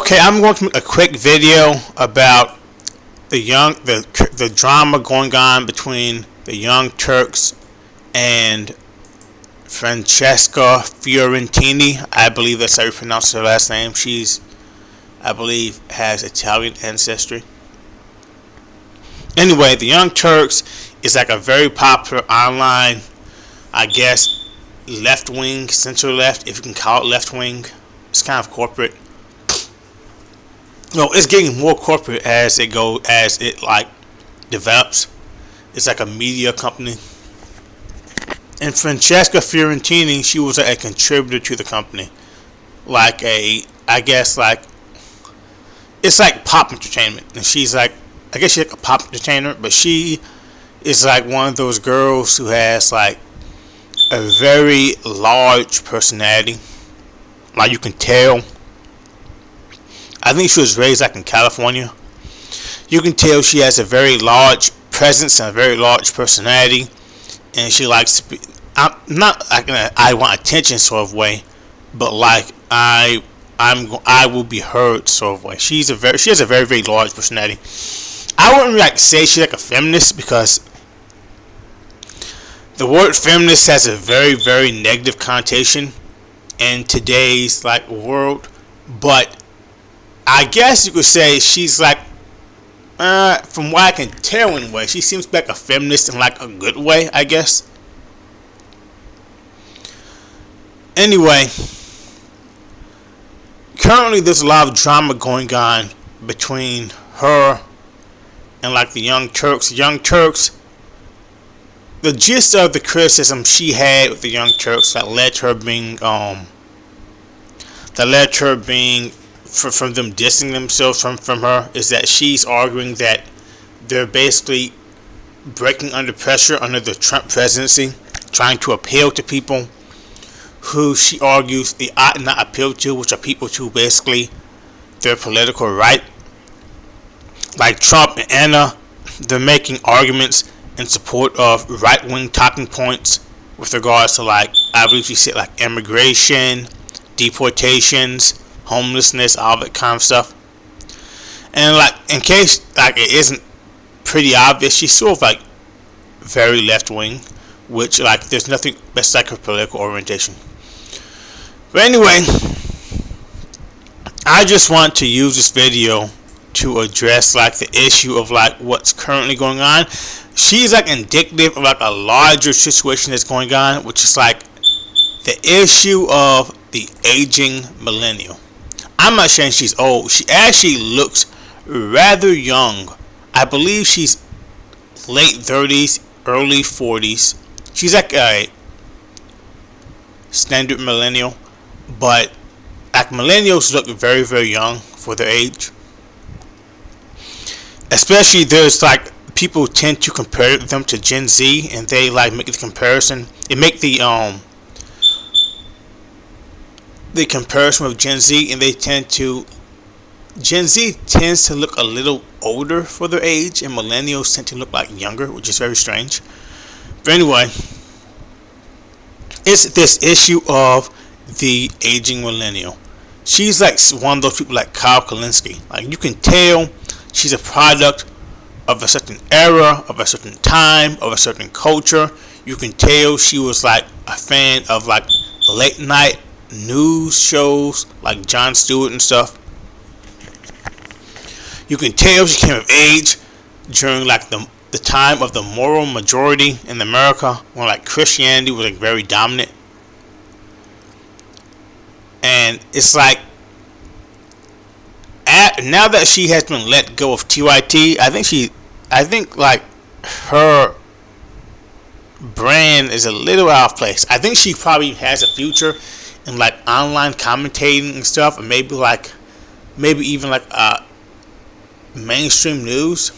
Okay, I'm going to make a quick video about the drama going on between the Young Turks and Francesca Fiorentini. I believe that's how you pronounce her last name. I believe, has Italian ancestry. Anyway, the Young Turks is like a very popular online, I guess, left wing, center left, if you can call it left wing. It's kind of corporate. No, it's getting more corporate as it develops. It's like a media company. And Francesca Fiorentini, she was a contributor to the company. It's like pop entertainment. And she's like a pop entertainer, but she is like one of those girls who has like a very large personality. Like you can tell. I think she was raised like in California. You can tell she has a very large presence and a very large personality, and she likes to be. I'm not like in a I want attention sort of way, but like I will be heard sort of way. She has a very very large personality. I wouldn't like say she's like a feminist, because the word feminist has a very very negative connotation in today's like world, but I guess you could say she's like, from what I can tell anyway, she seems like a feminist in like a good way, I guess. Anyway, currently there's a lot of drama going on between her and like the Young Turks. The gist of the criticism she had with the Young Turks that led to her being from them dissing themselves from her is that she's arguing that they're basically breaking under pressure under the Trump presidency, trying to appeal to people who she argues they ought not appeal to, which are people to basically their political right. Like Trump and Anna, they're making arguments in support of right-wing talking points with regards to, like, I believe she said, like immigration, deportations, homelessness, all that kind of stuff. And like, in case like it isn't pretty obvious, she's sort of like very left wing, which like there's nothing that's like her political orientation. But anyway, I just want to use this video to address like the issue of like what's currently going on. She's like indicative of like a larger situation that's going on, which is like the issue of the aging millennial. I'm not saying she's old. She actually looks rather young. I believe she's late 30s, early 40s. She's like a standard millennial, but like millennials look very very young for their age. Especially there's like people tend to compare them to Gen Z, and they like make the comparison. They make the comparison with Gen Z, and Gen Z tends to look a little older for their age, and millennials tend to look like younger, which is very strange. But anyway, it's this issue of the aging millennial. She's like one of those people like Kulinski. Like you can tell she's a product of a certain era, of a certain time, of a certain culture. You can tell she was like a fan of like late night news shows like Jon Stewart and stuff. You can tell she came of age during like the time of the moral majority in America, when like Christianity was like very dominant. And it's like now that she has been let go of TYT, I think like her brand is a little out of place. I think she probably has a future in like online commentating and stuff, and maybe even like mainstream news.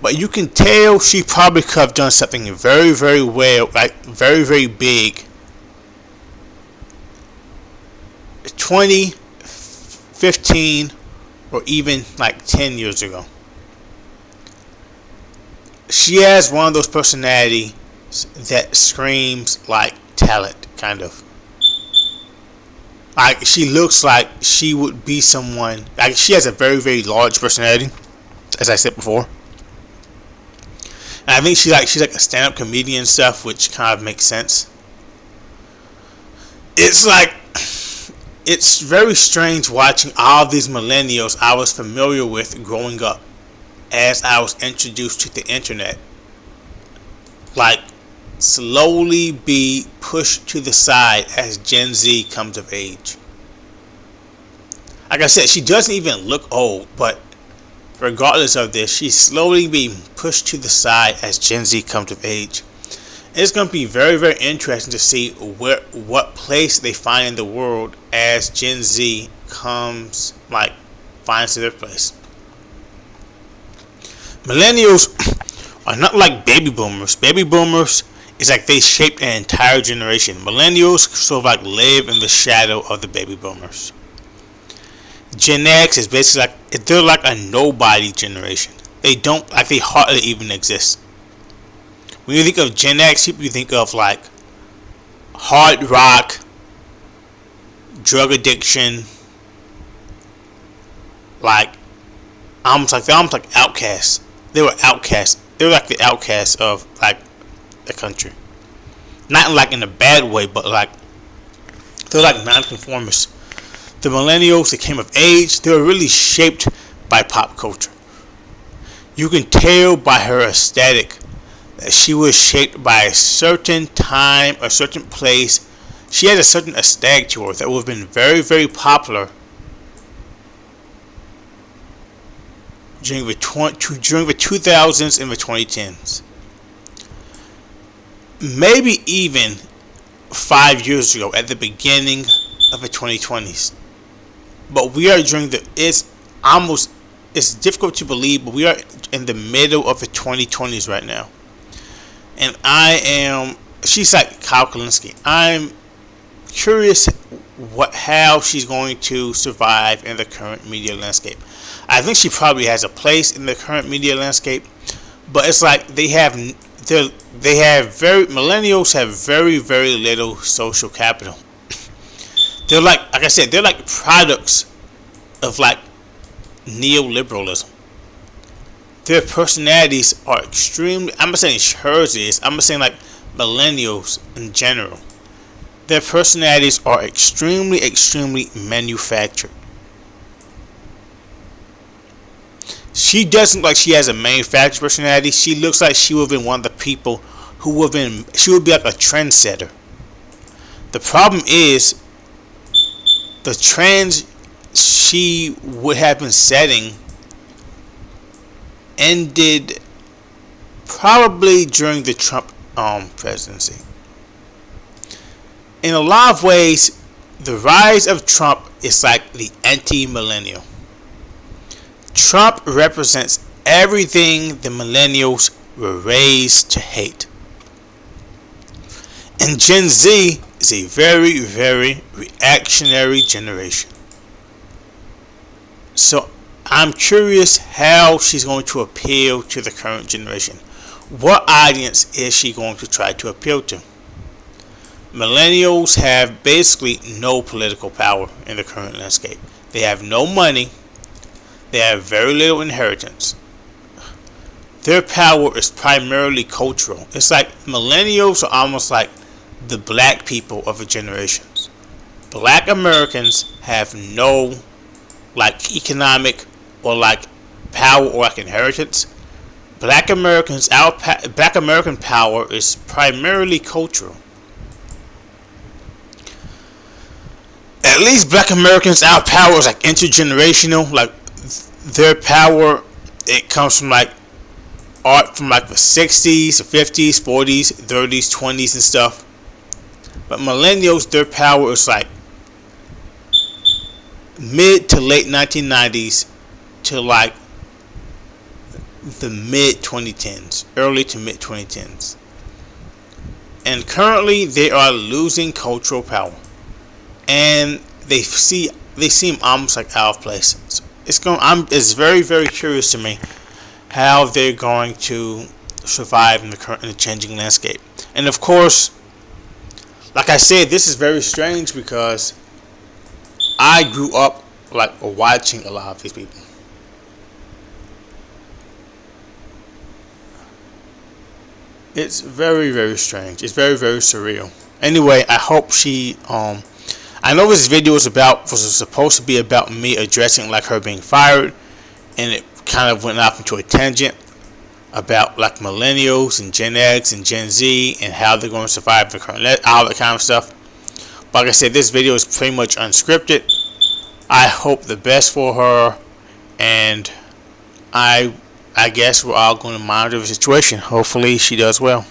But you can tell she probably could have done something very very well, like very very big 20-15 or even like 10 years ago. She has one of those personalities that screams like talent, kind of. Like, she looks like she would be someone. Like, she has a very, very large personality, as I said before. And I think she's like a stand-up comedian and stuff, which kind of makes sense. It's like, it's very strange watching all these millennials I was familiar with growing up as I was introduced to the internet, like, slowly be pushed to the side as Gen Z comes of age. Like I said, she doesn't even look old, but regardless of this, she's slowly being pushed to the side as Gen Z comes of age. And it's going to be very, very interesting to see what place they find in the world as Gen Z finds their place. Millennials are not like baby boomers. Baby boomers is like they shaped an entire generation. Millennials sort of like live in the shadow of the baby boomers. Gen X is basically like, they're like a nobody generation. They hardly even exist. When you think of Gen X, you think of like hard rock, drug addiction, like almost like outcasts. They were outcasts. They were like the outcasts of like the country. Not like in a bad way, but like they're like nonconformists. The millennials that came of age, they were really shaped by pop culture. You can tell by her aesthetic that she was shaped by a certain time, a certain place. She had a certain aesthetic to her that would have been very, very popular during the 2000s and the 2010s. Maybe even 5 years ago at the beginning of the 2020s. But we are it's difficult to believe, but we are in the middle of the 2020s right now. And she's like Kyle Kulinski. I'm curious how she's going to survive in the current media landscape. I think she probably has a place in the current media landscape, but it's like millennials have very, very little social capital. They're like I said, they're like products of like neoliberalism. Their personalities are extremely, I'm not saying hers is, I'm not saying like millennials in general. Their personalities are extremely, extremely manufactured. She doesn't look like she has a manufactured personality. She looks like she would have been one of the people she would be like a trendsetter. The problem is, the trends she would have been setting ended probably during the Trump presidency. In a lot of ways, the rise of Trump is like the anti-millennial. Trump represents everything the millennials were raised to hate. And Gen Z is a very, very reactionary generation. So I'm curious how she's going to appeal to the current generation. What audience is she going to try to appeal to? Millennials have basically no political power in the current landscape. They have no money. They have very little inheritance. Their power is primarily cultural. It's like millennials are almost like the black people of the generations. Black Americans have no like economic or like power or like inheritance. Black American power is primarily cultural. At least Black Americans, our power is like intergenerational. Like their power, it comes from like art from like the 60s, the 50s, 40s, 30s, 20s and stuff. But millennials, their power is like mid to late 1990s to like the mid 2010s, early to mid 2010s. And currently they are losing cultural power. And they seem almost like out of place. So it's very, very curious to me how they're going to survive in the changing landscape. And of course, like I said, this is very strange because I grew up like watching a lot of these people. It's very, very strange. It's very, very surreal. Anyway, I hope she I know this video was supposed to be about me addressing like her being fired, and it kind of went off into a tangent about like millennials and Gen X and Gen Z and how they're going to survive the current, all that kind of stuff. But like I said, this video is pretty much unscripted. I hope the best for her, and I guess we're all going to monitor the situation. Hopefully she does well.